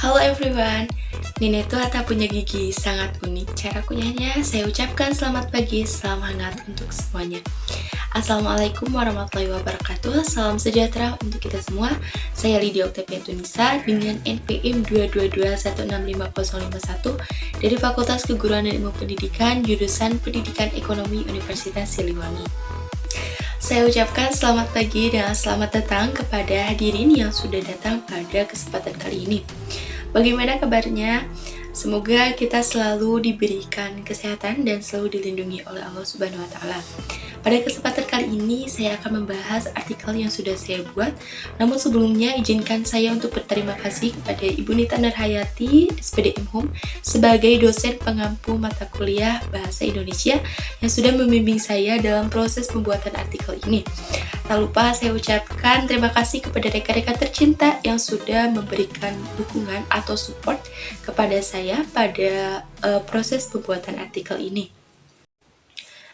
Halo everyone, Nenek Tuata punya gigi sangat unik. Cara kunyahnya saya ucapkan selamat pagi, salam hangat untuk semuanya. Assalamualaikum warahmatullahi wabarakatuh. Salam sejahtera untuk kita semua. Saya Lydia Octavia Tunisa dengan NPM 222165051 dari Fakultas Keguruan dan Ilmu Pendidikan, jurusan Pendidikan Ekonomi Universitas Siliwangi. Saya ucapkan selamat pagi dan selamat datang kepada hadirin yang sudah datang pada kesempatan kali ini. Bagaimana kabarnya? Semoga kita selalu diberikan kesehatan dan selalu dilindungi oleh Allah Subhanahu wa Ta'ala. Pada kesempatan kali ini saya akan membahas artikel yang sudah saya buat. Namun sebelumnya izinkan saya untuk berterima kasih kepada Ibu Nita Nurhayati, SPDM Home, sebagai dosen pengampu mata kuliah Bahasa Indonesia yang sudah membimbing saya dalam proses pembuatan artikel ini. Tak lupa saya ucapkan terima kasih kepada rekan-rekan tercinta yang sudah memberikan dukungan atau support kepada saya pada proses pembuatan artikel ini.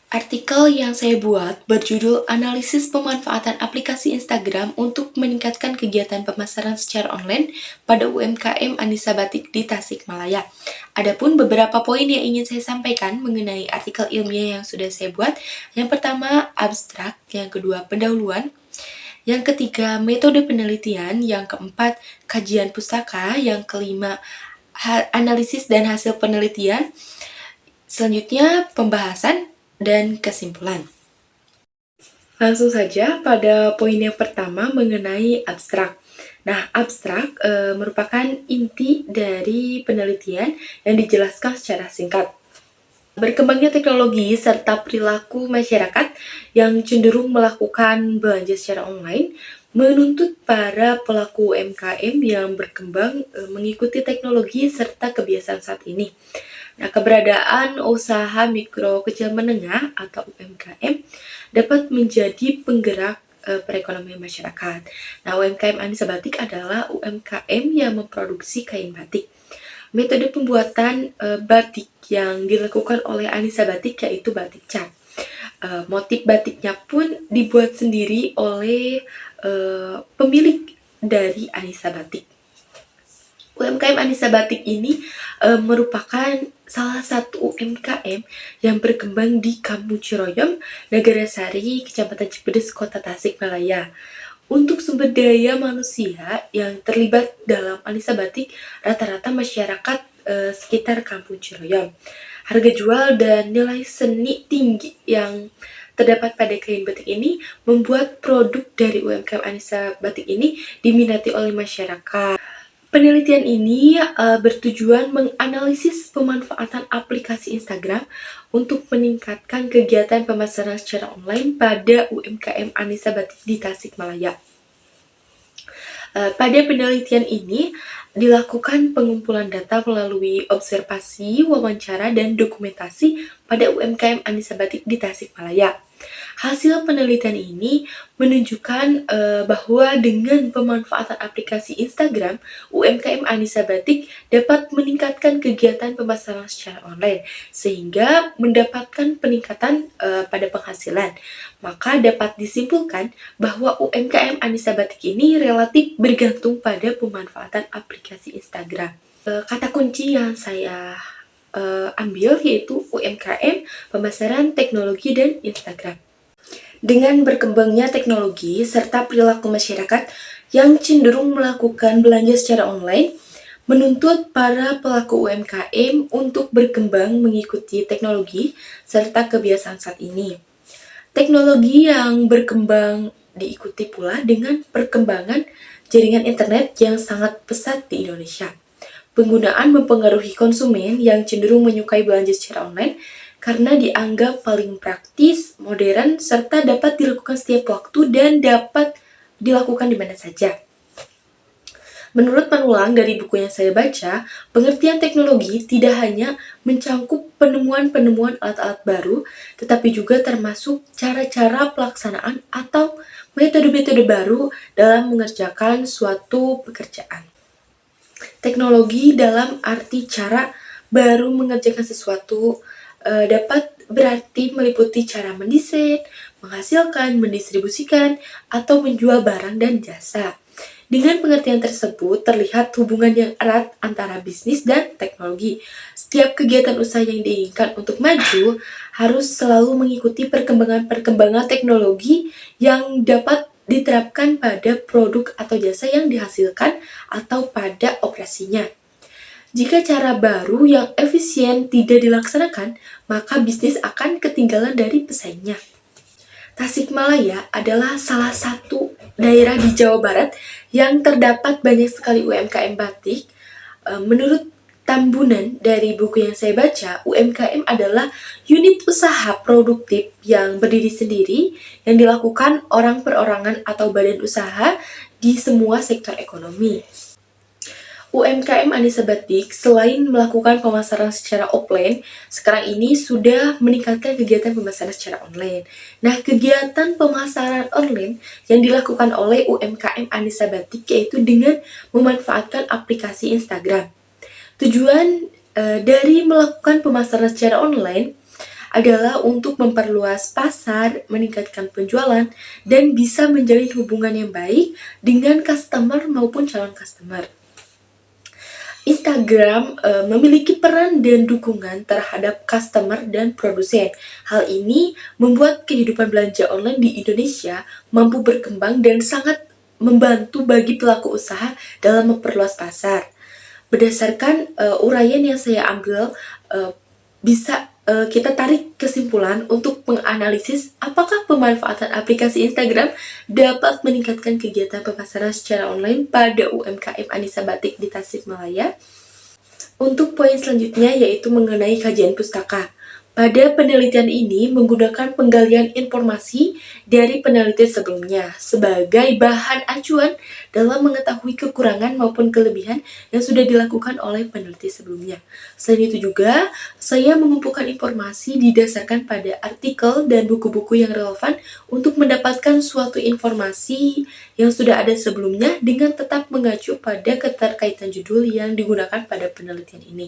Artikel yang saya buat berjudul Analisis Pemanfaatan Aplikasi Instagram untuk Meningkatkan Kegiatan Pemasaran Secara Online pada UMKM Anissa Batik di Tasikmalaya. Adapun beberapa poin yang ingin saya sampaikan mengenai artikel ilmiah yang sudah saya buat. Yang pertama, abstrak. Yang kedua, pendahuluan. Yang ketiga, metode penelitian. Yang keempat, kajian pustaka. Yang kelima, analisis dan hasil penelitian. Selanjutnya, pembahasan dan kesimpulan. Langsung saja pada poin yang pertama mengenai abstrak. Nah, abstrak merupakan inti dari penelitian yang dijelaskan secara singkat. Berkembangnya teknologi serta perilaku masyarakat yang cenderung melakukan belanja secara online menuntut para pelaku UMKM yang berkembang mengikuti teknologi serta kebiasaan saat ini. Nah, keberadaan usaha mikro kecil menengah atau UMKM dapat menjadi penggerak perekonomian masyarakat. Nah, UMKM Anissa Batik adalah UMKM yang memproduksi kain batik. Metode pembuatan batik yang dilakukan oleh Anissa Batik yaitu batik cat. Motif batiknya pun dibuat sendiri oleh pemilik dari Anissa Batik. UMKM Anissa Batik ini merupakan salah satu UMKM yang berkembang di Kampung Ciroyom, Negara Sari, Kecamatan Cipedes, Kota Tasikmalaya. Untuk sumber daya manusia yang terlibat dalam Anissa Batik, rata-rata masyarakat sekitar Kampung Ciroyom. Harga jual dan nilai seni tinggi yang terdapat pada kain batik ini membuat produk dari UMKM Anissa Batik ini diminati oleh masyarakat. Penelitian ini bertujuan menganalisis pemanfaatan aplikasi Instagram untuk meningkatkan kegiatan pemasaran secara online pada UMKM Anissa Batik di Tasikmalaya. Pada penelitian ini dilakukan pengumpulan data melalui observasi, wawancara, dan dokumentasi pada UMKM Anissa Batik di Tasikmalaya. Hasil penelitian ini menunjukkan bahwa dengan pemanfaatan aplikasi Instagram, UMKM Anissa Batik dapat meningkatkan kegiatan pemasaran secara online sehingga mendapatkan peningkatan pada penghasilan. Maka dapat disimpulkan bahwa UMKM Anissa Batik ini relatif bergantung pada pemanfaatan aplikasi Instagram. Kata kunci yang saya ambil yaitu UMKM, pemasaran, teknologi, dan Instagram. Dengan berkembangnya teknologi serta perilaku masyarakat yang cenderung melakukan belanja secara online, menuntut para pelaku UMKM untuk berkembang mengikuti teknologi serta kebiasaan saat ini. Teknologi yang berkembang diikuti pula dengan perkembangan jaringan internet yang sangat pesat di Indonesia. Penggunaan mempengaruhi konsumen yang cenderung menyukai belanja secara online karena dianggap paling praktis, modern, serta dapat dilakukan setiap waktu dan dapat dilakukan di mana saja. Menurut penulang dari buku yang saya baca, pengertian teknologi tidak hanya mencangkup penemuan-penemuan alat-alat baru, tetapi juga termasuk cara-cara pelaksanaan atau metode-metode baru dalam mengerjakan suatu pekerjaan. Teknologi dalam arti cara baru mengerjakan sesuatu dapat berarti meliputi cara mendesain, menghasilkan, mendistribusikan, atau menjual barang dan jasa. Dengan pengertian tersebut, terlihat hubungan yang erat antara bisnis dan teknologi. Setiap kegiatan usaha yang diinginkan untuk maju harus selalu mengikuti perkembangan-perkembangan teknologi yang dapat diterapkan pada produk atau jasa yang dihasilkan atau pada operasinya. Jika cara baru yang efisien tidak dilaksanakan, maka bisnis akan ketinggalan dari pesaingnya. Tasikmalaya adalah salah satu daerah di Jawa Barat yang terdapat banyak sekali UMKM batik. Menurut Tambunan dari buku yang saya baca, UMKM adalah unit usaha produktif yang berdiri sendiri yang dilakukan orang perorangan atau badan usaha di semua sektor ekonomi. UMKM Anissa Batik selain melakukan pemasaran secara offline, sekarang ini sudah meningkatkan kegiatan pemasaran secara online. Nah, kegiatan pemasaran online yang dilakukan oleh UMKM Anissa Batik yaitu dengan memanfaatkan aplikasi Instagram. Tujuan dari melakukan pemasaran secara online adalah untuk memperluas pasar, meningkatkan penjualan, dan bisa menjalin hubungan yang baik dengan customer maupun calon customer. Instagram memiliki peran dan dukungan terhadap customer dan produsen. Hal ini membuat kehidupan belanja online di Indonesia mampu berkembang dan sangat membantu bagi pelaku usaha dalam memperluas pasar. Berdasarkan uraian yang saya ambil, bisa kita tarik kesimpulan untuk menganalisis apakah pemanfaatan aplikasi Instagram dapat meningkatkan kegiatan pemasaran secara online pada UMKM Anissa Batik di Tasikmalaya. Untuk poin selanjutnya yaitu mengenai kajian pustaka. Pada penelitian ini menggunakan penggalian informasi dari penelitian sebelumnya sebagai bahan acuan dalam mengetahui kekurangan maupun kelebihan yang sudah dilakukan oleh peneliti sebelumnya. Selain itu juga, saya mengumpulkan informasi didasarkan pada artikel dan buku-buku yang relevan untuk mendapatkan suatu informasi yang sudah ada sebelumnya dengan tetap mengacu pada keterkaitan judul yang digunakan pada penelitian ini.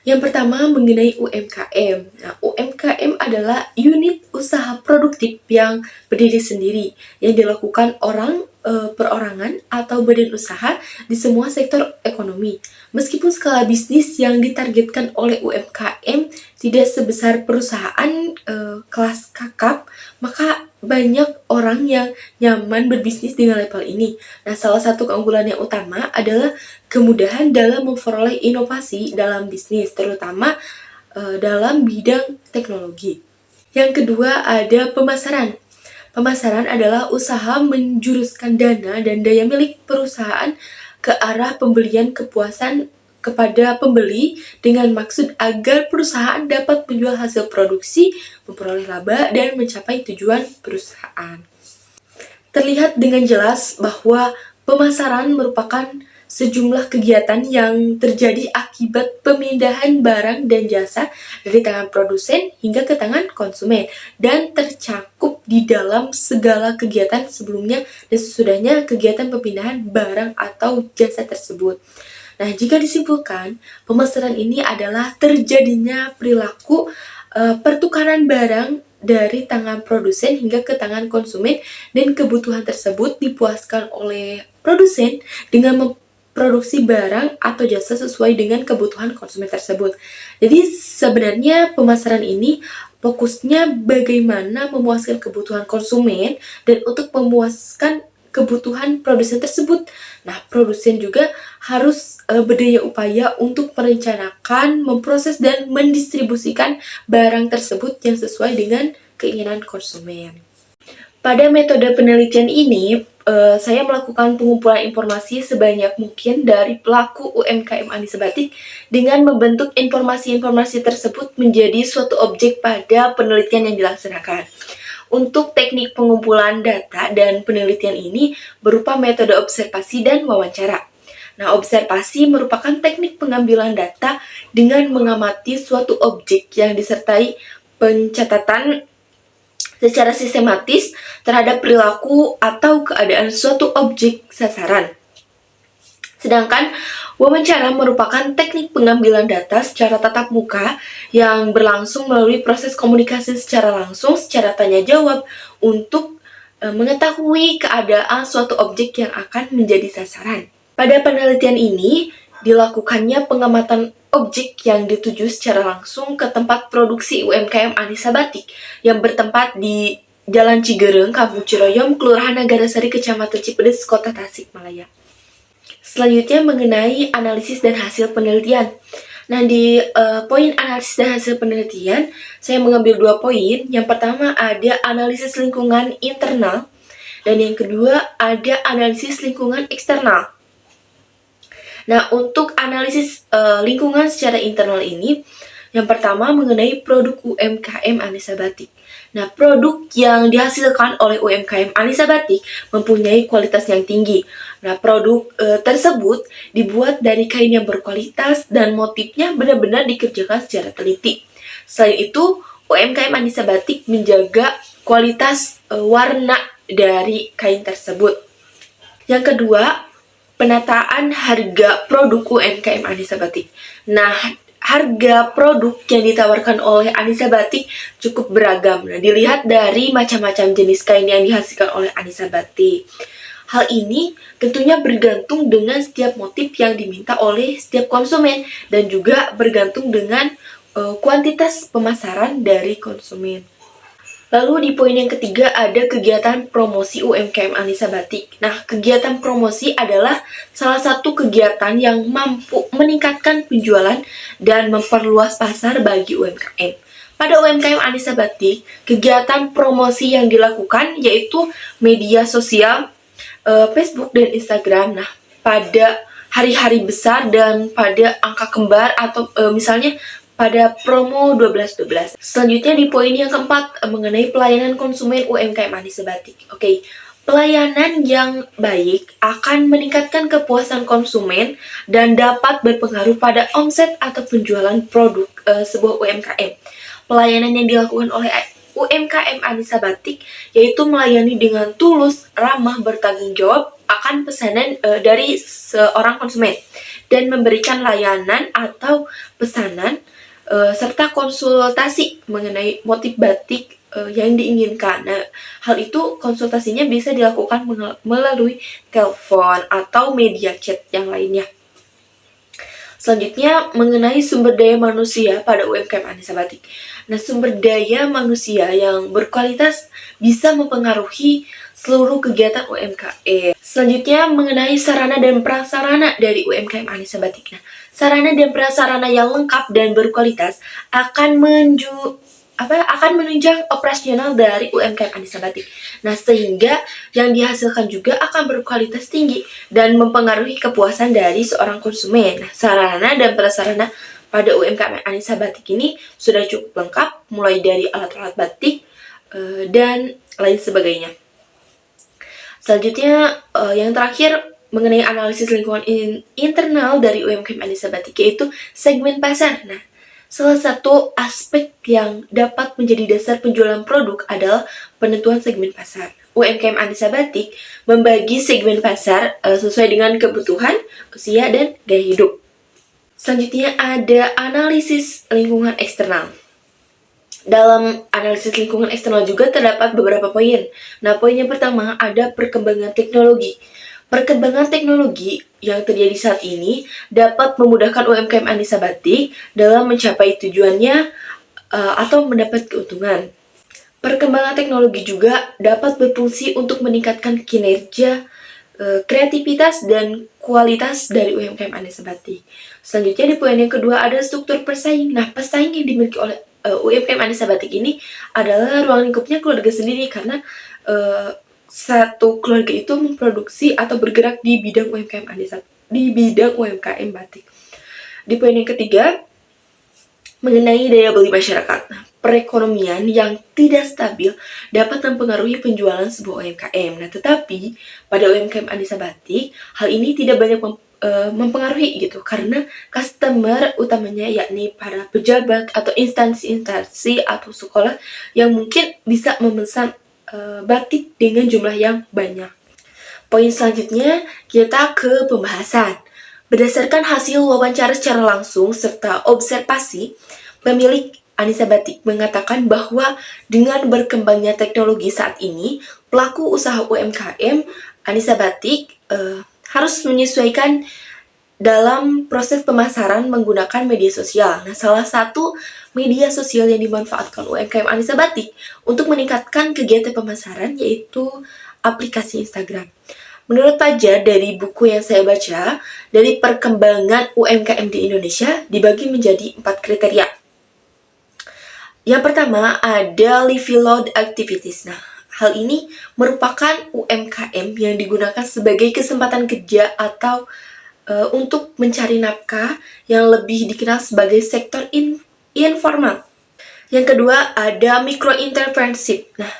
Yang pertama mengenai UMKM. Nah, UMKM adalah unit usaha produktif yang berdiri sendiri yang dilakukan orang perorangan atau badan usaha di semua sektor ekonomi. Meskipun skala bisnis yang ditargetkan oleh UMKM tidak sebesar perusahaan kelas kakap, maka banyak orang yang nyaman berbisnis dengan level ini. Nah, salah satu keunggulan yang utama adalah kemudahan dalam memperoleh inovasi dalam bisnis, terutama dalam bidang teknologi. Yang kedua ada pemasaran. Pemasaran adalah usaha menjuruskan dana dan daya milik perusahaan ke arah pembelian kepuasan kepada pembeli dengan maksud agar perusahaan dapat menjual hasil produksi, memperoleh laba, dan mencapai tujuan perusahaan. Terlihat dengan jelas bahwa pemasaran merupakan sejumlah kegiatan yang terjadi akibat pemindahan barang dan jasa dari tangan produsen hingga ke tangan konsumen dan tercakup di dalam segala kegiatan sebelumnya dan sesudahnya kegiatan pemindahan barang atau jasa tersebut. Nah, jika disimpulkan, pemasaran ini adalah terjadinya perilaku pertukaran barang dari tangan produsen hingga ke tangan konsumen dan kebutuhan tersebut dipuaskan oleh produsen dengan memproduksi barang atau jasa sesuai dengan kebutuhan konsumen tersebut. Jadi sebenarnya pemasaran ini fokusnya bagaimana memuaskan kebutuhan konsumen dan untuk memuaskan kebutuhan produsen tersebut. Nah, produsen juga harus berdaya upaya untuk merencanakan, memproses, dan mendistribusikan barang tersebut yang sesuai dengan keinginan konsumen. Pada metode penelitian ini, saya melakukan pengumpulan informasi sebanyak mungkin dari pelaku UMKM Anissa Batik dengan membentuk informasi-informasi tersebut menjadi suatu objek pada penelitian yang dilaksanakan. Untuk teknik pengumpulan data dan penelitian ini berupa metode observasi dan wawancara. Nah, observasi merupakan teknik pengambilan data dengan mengamati suatu objek yang disertai pencatatan secara sistematis terhadap perilaku atau keadaan suatu objek sasaran. Sedangkan wawancara merupakan teknik pengambilan data secara tatap muka yang berlangsung melalui proses komunikasi secara langsung, secara tanya jawab untuk mengetahui keadaan suatu objek yang akan menjadi sasaran. Pada penelitian ini, dilakukannya pengamatan objek yang dituju secara langsung ke tempat produksi UMKM Anissa Batik yang bertempat di Jalan Cigereng, Kampung Ciroyom, Kelurahan Nagarasari, Kecamatan Cipedes, Kota Tasikmalaya. Selanjutnya mengenai analisis dan hasil penelitian. Nah, di poin analisis dan hasil penelitian, saya mengambil 2 poin. Yang pertama ada analisis lingkungan internal, dan yang kedua ada analisis lingkungan eksternal. Nah, untuk analisis lingkungan secara internal ini, yang pertama mengenai produk UMKM Anissa Batik. Nah, produk yang dihasilkan oleh UMKM Anissa Batik mempunyai kualitas yang tinggi. Nah, produk tersebut dibuat dari kain yang berkualitas dan motifnya benar-benar dikerjakan secara teliti. Selain itu, UMKM Anissa Batik menjaga kualitas warna dari kain tersebut. Yang kedua, penataan harga produk UMKM Anissa Batik. Nah, harga produk yang ditawarkan oleh Anissa Batik cukup beragam. Nah, dilihat dari macam-macam jenis kain yang dihasilkan oleh Anissa Batik. Hal ini tentunya bergantung dengan setiap motif yang diminta oleh setiap konsumen dan juga bergantung dengan kuantitas pemasaran dari konsumen. Lalu di poin yang ketiga ada kegiatan promosi UMKM Anissa Batik. Nah, kegiatan promosi adalah salah satu kegiatan yang mampu meningkatkan penjualan dan memperluas pasar bagi UMKM. Pada UMKM Anissa Batik, kegiatan promosi yang dilakukan yaitu media sosial, Facebook dan Instagram. Nah, pada hari-hari besar dan pada angka kembar atau misalnya pada promo 12-12. Selanjutnya di poin yang keempat mengenai pelayanan konsumen UMKM Anissa Batik. Oke, pelayanan yang baik akan meningkatkan kepuasan konsumen dan dapat berpengaruh pada omset atau penjualan produk sebuah UMKM. Pelayanan yang dilakukan oleh UMKM Anissa Batik yaitu melayani dengan tulus, ramah, bertanggung jawab akan pesanan dari seorang konsumen dan memberikan layanan atau pesanan serta konsultasi mengenai motif batik yang diinginkan. Nah, hal itu konsultasinya bisa dilakukan melalui telepon atau media chat yang lainnya. Selanjutnya mengenai sumber daya manusia pada UMKM Anissa Batik. Nah, sumber daya manusia yang berkualitas bisa mempengaruhi seluruh kegiatan UMKM. Selanjutnya mengenai sarana dan prasarana dari UMKM Anissa Batik. Nah, sarana dan prasarana yang lengkap dan berkualitas akan menunjang operasional dari UMKM Anissa Batik. Nah, sehingga yang dihasilkan juga akan berkualitas tinggi dan mempengaruhi kepuasan dari seorang konsumen. Nah, sarana dan prasarana pada UMKM Anissa Batik ini sudah cukup lengkap, mulai dari alat-alat batik dan lain sebagainya. Selanjutnya, yang terakhir mengenai analisis lingkungan internal dari UMKM Anissa Batik, yaitu segmen pasar. Nah, salah satu aspek yang dapat menjadi dasar penjualan produk adalah penentuan segmen pasar. UMKM Anissa Batik membagi segmen pasar sesuai dengan kebutuhan, usia, dan gaya hidup. Selanjutnya ada analisis lingkungan eksternal. Dalam analisis lingkungan eksternal juga terdapat beberapa poin. Nah, poin yang pertama ada perkembangan teknologi. Perkembangan teknologi yang terjadi saat ini dapat memudahkan UMKM Anissa Batik dalam mencapai tujuannya atau mendapat keuntungan. Perkembangan teknologi juga dapat berfungsi untuk meningkatkan kinerja, kreativitas, dan kualitas dari UMKM Anissa Batik. Selanjutnya di poin yang kedua ada struktur pesaing. Nah, pesaing yang dimiliki oleh UMKM Anissa Batik ini adalah ruang lingkupnya keluarga sendiri karena satu keluarga itu memproduksi atau bergerak di bidang UMKM batik. Di poin yang ketiga mengenai daya beli masyarakat. Nah, perekonomian yang tidak stabil dapat mempengaruhi penjualan sebuah UMKM. Nah, tetapi pada UMKM Anissa Batik hal ini tidak banyak mempengaruhi gitu, karena customer utamanya yakni para pejabat atau instansi-instansi atau sekolah yang mungkin bisa memesan batik dengan jumlah yang banyak. Poin selanjutnya kita ke pembahasan. Berdasarkan hasil wawancara secara langsung serta observasi, pemilik Anissa Batik mengatakan bahwa dengan berkembangnya teknologi saat ini, pelaku usaha UMKM Anissa Batik harus menyesuaikan dalam proses pemasaran menggunakan media sosial. Nah, salah satu media sosial yang dimanfaatkan UMKM Anissa Batik untuk meningkatkan kegiatan pemasaran yaitu aplikasi Instagram. Menurut Fajar, dari buku yang saya baca, dari perkembangan UMKM di Indonesia dibagi menjadi 4 kriteria. Yang pertama ada lively load activities. Nah, hal ini merupakan UMKM yang digunakan sebagai kesempatan kerja atau untuk mencari nafkah yang lebih dikenal sebagai sektor informal. Yang kedua ada micro entrepreneurship. Nah,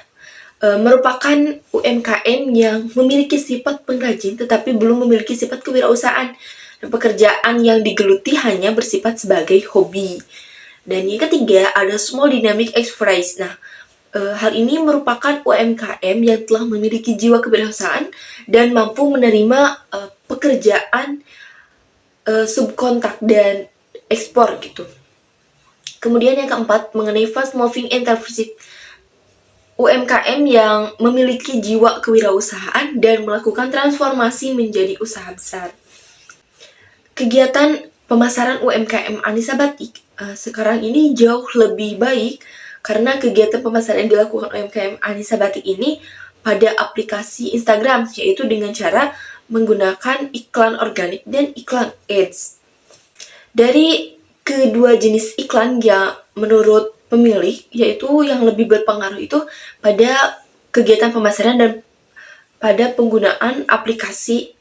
merupakan UMKM yang memiliki sifat pengrajin tetapi belum memiliki sifat kewirausahaan. Dan pekerjaan yang digeluti hanya bersifat sebagai hobi. Dan yang ketiga ada small dynamic enterprise. Nah, hal ini merupakan UMKM yang telah memiliki jiwa kewirausahaan dan mampu menerima pekerjaan subkontrak dan ekspor gitu. Kemudian yang keempat mengenai fast moving entrepreneurship, UMKM yang memiliki jiwa kewirausahaan dan melakukan transformasi menjadi usaha besar. Kegiatan pemasaran UMKM Anissa Batik sekarang ini jauh lebih baik karena kegiatan pemasaran yang dilakukan UMKM Anissa Batik ini pada aplikasi Instagram, yaitu dengan cara menggunakan iklan organik dan iklan ads. Dari kedua jenis iklan yang menurut pemilih, yaitu yang lebih berpengaruh itu pada kegiatan pemasaran dan pada penggunaan aplikasi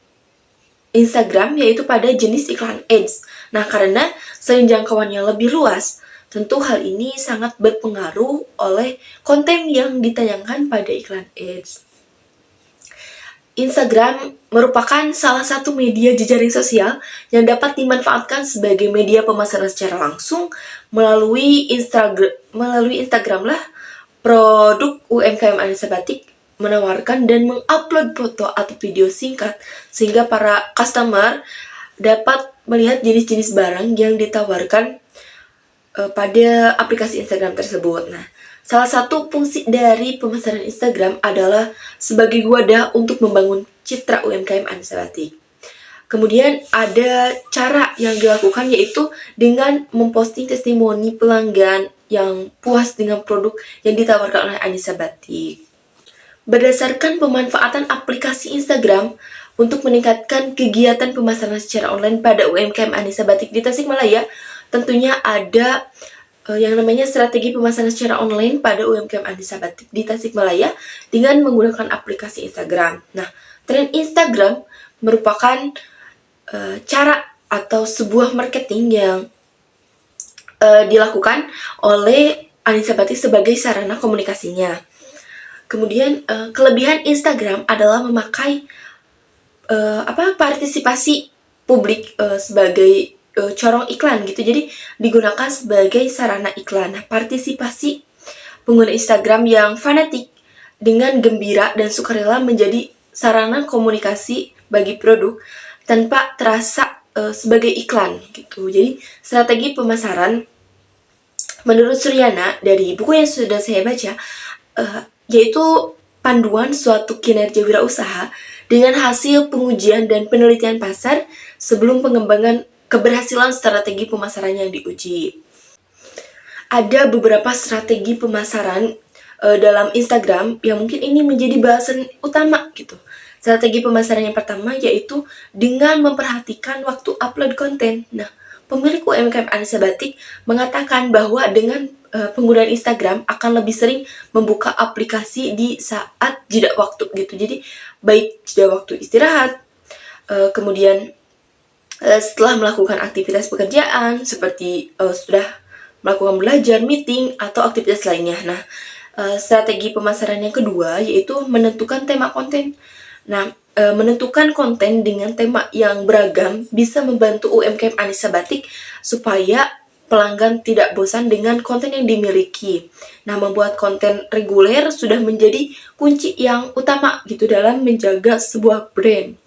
Instagram, yaitu pada jenis iklan ads. Nah, karena selain jangkauannya lebih luas, tentu hal ini sangat berpengaruh oleh konten yang ditayangkan pada iklan ads. Instagram merupakan salah satu media jejaring sosial yang dapat dimanfaatkan sebagai media pemasaran secara langsung melalui Instagram lah. Produk UMKM Anissa Batik menawarkan dan mengupload foto atau video singkat sehingga para customer dapat melihat jenis-jenis barang yang ditawarkan pada aplikasi Instagram tersebut. Nah, salah satu fungsi dari pemasaran Instagram adalah sebagai wadah untuk membangun citra UMKM Anissa Batik. Kemudian ada cara yang dilakukan yaitu dengan memposting testimoni pelanggan yang puas dengan produk yang ditawarkan oleh Anissa Batik. Berdasarkan pemanfaatan aplikasi Instagram untuk meningkatkan kegiatan pemasaran secara online pada UMKM Anissa Batik di Tasikmalaya, tentunya ada yang namanya strategi pemasaran secara online pada UMKM Anissa Batik di Tasikmalaya dengan menggunakan aplikasi Instagram. Nah, tren Instagram merupakan cara atau sebuah marketing yang dilakukan oleh Anissa Batik sebagai sarana komunikasinya. Kemudian kelebihan Instagram adalah memakai partisipasi publik sebagai corong iklan gitu. Jadi digunakan sebagai sarana iklan. Nah, partisipasi pengguna Instagram yang fanatik dengan gembira dan sukarela menjadi sarana komunikasi bagi produk tanpa terasa sebagai iklan gitu. Jadi strategi pemasaran menurut Suryana dari buku yang sudah saya baca yaitu panduan suatu kinerja wirausaha dengan hasil pengujian dan penelitian pasar sebelum pengembangan keberhasilan strategi pemasaran yang diuji. Ada beberapa strategi pemasaran dalam Instagram yang mungkin ini menjadi bahasan utama gitu. Strategi pemasaran yang pertama yaitu dengan memperhatikan waktu upload konten. Nah, pemilik UMKM Anissa Batik mengatakan bahwa dengan penggunaan Instagram akan lebih sering membuka aplikasi di saat jeda waktu gitu. Jadi baik jeda waktu istirahat, kemudian setelah melakukan aktivitas pekerjaan seperti sudah melakukan belajar, meeting, atau aktivitas lainnya. Nah, strategi pemasaran yang kedua yaitu menentukan tema konten. Nah, menentukan konten dengan tema yang beragam bisa membantu UMKM Anissa Batik supaya pelanggan tidak bosan dengan konten yang dimiliki. Nah, membuat konten reguler sudah menjadi kunci yang utama gitu dalam menjaga sebuah brand.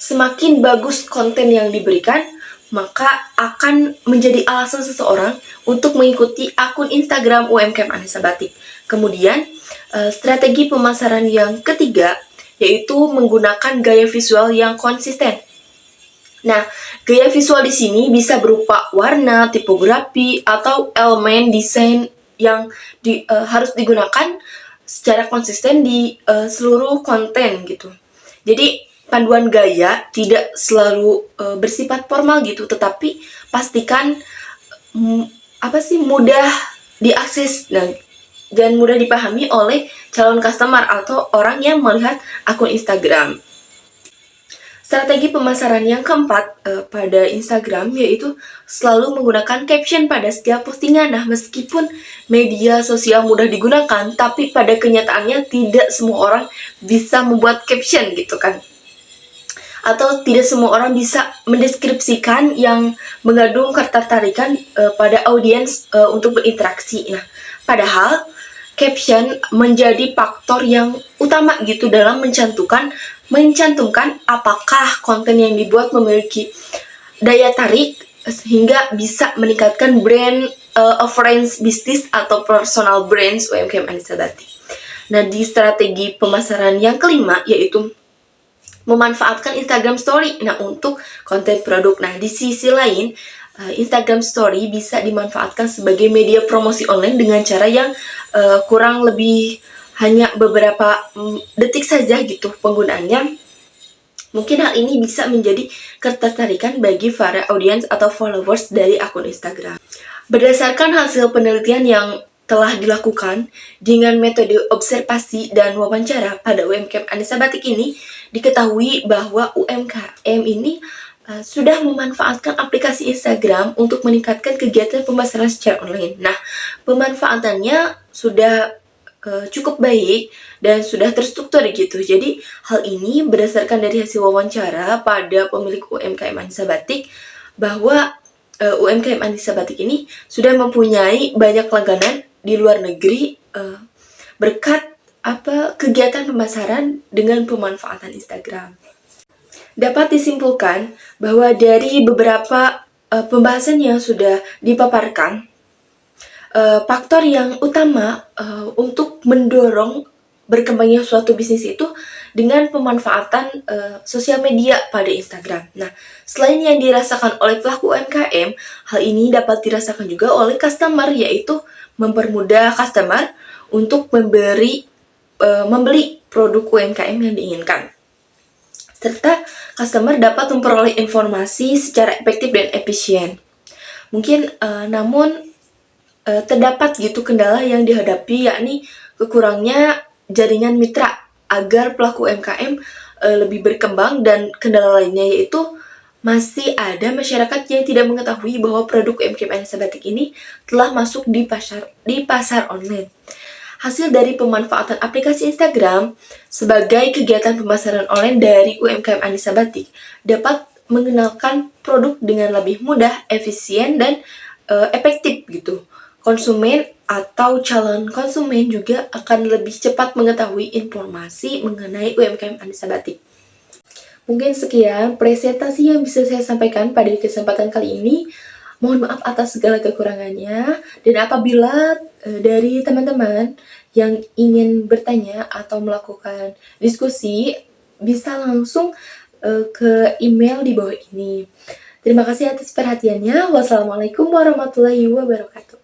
Semakin bagus konten yang diberikan, maka akan menjadi alasan seseorang untuk mengikuti akun Instagram UMKM Anissa Batik. Kemudian, strategi pemasaran yang ketiga yaitu menggunakan gaya visual yang konsisten. Nah, gaya visual di sini bisa berupa warna, tipografi, atau elemen desain yang harus digunakan secara konsisten di seluruh konten gitu. Jadi panduan gaya tidak selalu bersifat formal gitu, tetapi pastikan mudah diakses dan mudah dipahami oleh calon customer atau orang yang melihat akun Instagram. Strategi pemasaran yang keempat pada Instagram yaitu selalu menggunakan caption pada setiap postingan. Nah, meskipun media sosial mudah digunakan, tapi pada kenyataannya tidak semua orang bisa membuat caption gitu kan. Atau tidak semua orang bisa mendeskripsikan yang mengandung ketertarikan pada audiens untuk berinteraksi. Nah, padahal caption menjadi faktor yang utama gitu dalam mencantumkan apakah konten yang dibuat memiliki daya tarik sehingga bisa meningkatkan brand awareness bisnis atau personal brands UMKM Anissa Batik. Nah, di strategi pemasaran yang kelima yaitu memanfaatkan Instagram Story untuk konten produk. Nah, di sisi lain Instagram Story bisa dimanfaatkan sebagai media promosi online dengan cara yang kurang lebih hanya beberapa detik saja gitu penggunaannya. Mungkin hal ini bisa menjadi ketertarikan bagi para audiens atau followers dari akun Instagram. Berdasarkan hasil penelitian yang telah dilakukan dengan metode observasi dan wawancara pada UMKM Anissa Batik ini, diketahui bahwa UMKM ini sudah memanfaatkan aplikasi Instagram untuk meningkatkan kegiatan pemasaran secara online. Nah, pemanfaatannya sudah cukup baik dan sudah terstruktur gitu. Jadi, hal ini berdasarkan dari hasil wawancara pada pemilik UMKM Anissa Batik bahwa UMKM Anissa Batik ini sudah mempunyai banyak langganan di luar negeri berkat kegiatan pemasaran dengan pemanfaatan Instagram. Dapat disimpulkan bahwa dari beberapa pembahasan yang sudah dipaparkan, faktor yang utama untuk mendorong berkembangnya suatu bisnis itu dengan pemanfaatan sosial media pada Instagram. Nah, selain yang dirasakan oleh pelaku UMKM, hal ini dapat dirasakan juga oleh customer, yaitu mempermudah customer untuk membeli produk UMKM yang diinginkan. Serta customer dapat memperoleh informasi secara efektif dan efisien. Mungkin namun terdapat gitu kendala yang dihadapi, yakni kekurangnya jaringan mitra agar pelaku UMKM lebih berkembang, dan kendala lainnya yaitu masih ada masyarakat yang tidak mengetahui bahwa produk UMKM Anissa Batik ini telah masuk di pasar online. Hasil dari pemanfaatan aplikasi Instagram sebagai kegiatan pemasaran online dari UMKM Anissa Batik dapat mengenalkan produk dengan lebih mudah, efisien, dan efektif gitu. Konsumen atau calon konsumen juga akan lebih cepat mengetahui informasi mengenai UMKM Anissa Batik. Mungkin sekian presentasi yang bisa saya sampaikan pada kesempatan kali ini. Mohon maaf atas segala kekurangannya, dan apabila dari teman-teman yang ingin bertanya atau melakukan diskusi, bisa langsung ke email di bawah ini. Terima kasih atas perhatiannya. Wassalamualaikum warahmatullahi wabarakatuh.